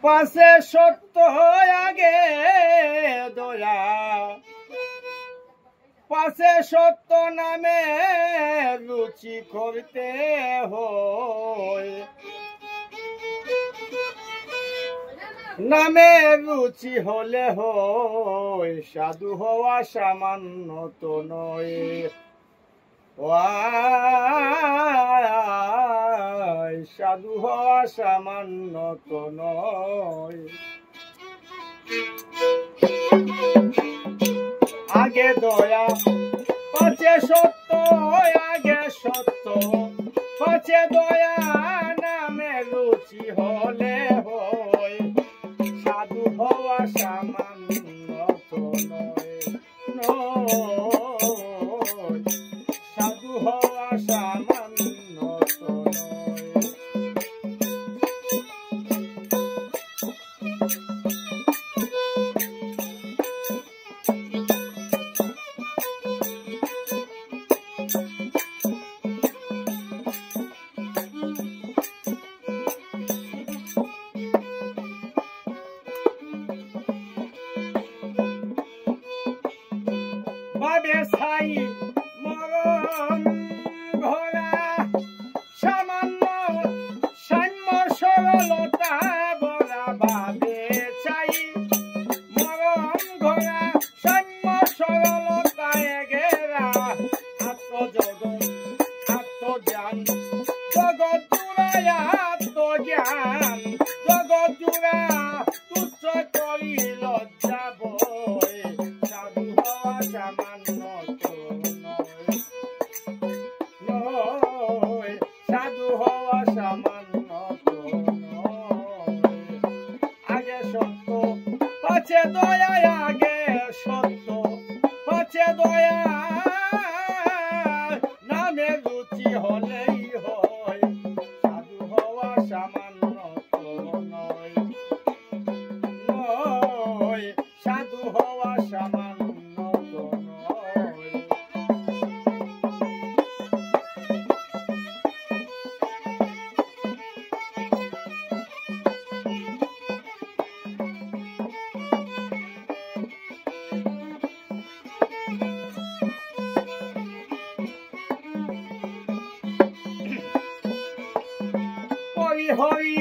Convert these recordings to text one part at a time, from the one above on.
পাশে সত্য আগে দয়া পাশে সত্য নামে রুচি করতে হয় নামে রুচি হলে হয় সাধু হওয়া সামান্য তো নয় সাধু হওয়া সামান্য তো নয় আগে দয়া পাছে সত্য আগে সত্য পাছে দয়া নামে রুচি হলে হয় সাধু হওয়া সামান্য তো নয় সাধু হওয়া সামান্য তো বাবে ছাই মরণ ঘোরা সামান্য সাম্য সরলতা বরা বাবে চাই মরণ ঘোরা সাম্য সরলতা এগেরা আত্মজগৎ আত্মজ্ঞান জগৎ জুড়ায় আত্মজ্ঞান জগৎ জুড়া তুচ্ছ করি লজ্জা বই সাধু হওয়া সামান্য তো নয় সাধু হওয়া সামান্য তো নয় আগে সত্য পাছে দয়া আগে সত্য পাছে দয়া নামে রুচি হলেই হয় সাধু হওয়া সামান্য তো নয় নয় সাধু হওয়া সামান্য তো নয় হরি হরি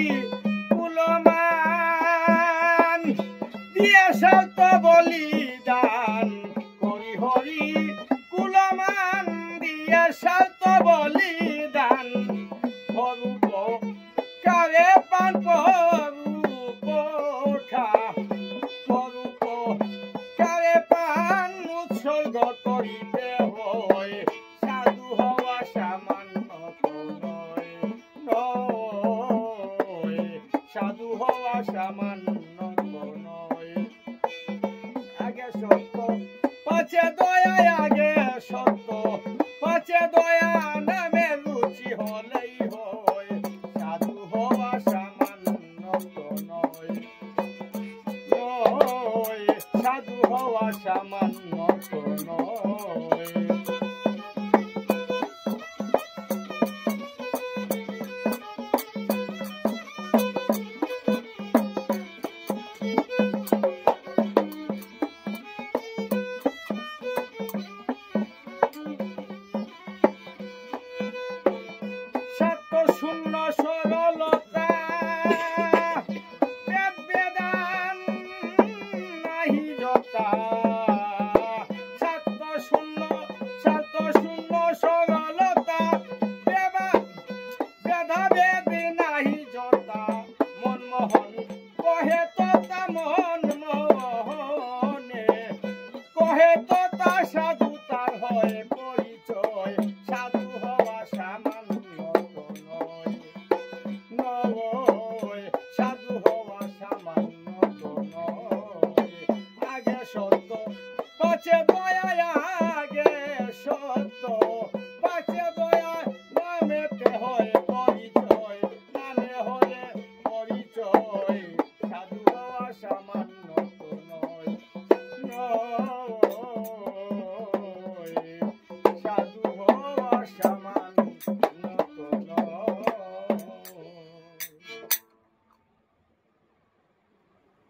কুলমান দিয়ে সত্য বলিদান হরি হরি কুলমান দিয়ে সত্য বলিদান স্বরূপ কারে পান স্বরূপ খা স্বরূপ কারে পান উৎসর্গ করিতে হয় সাধু হওয়া সামান্য তো নয় নয় সাধু হওয়া সামান্য তো নয় আগে সত্য পাছে দয়া আগে সত্য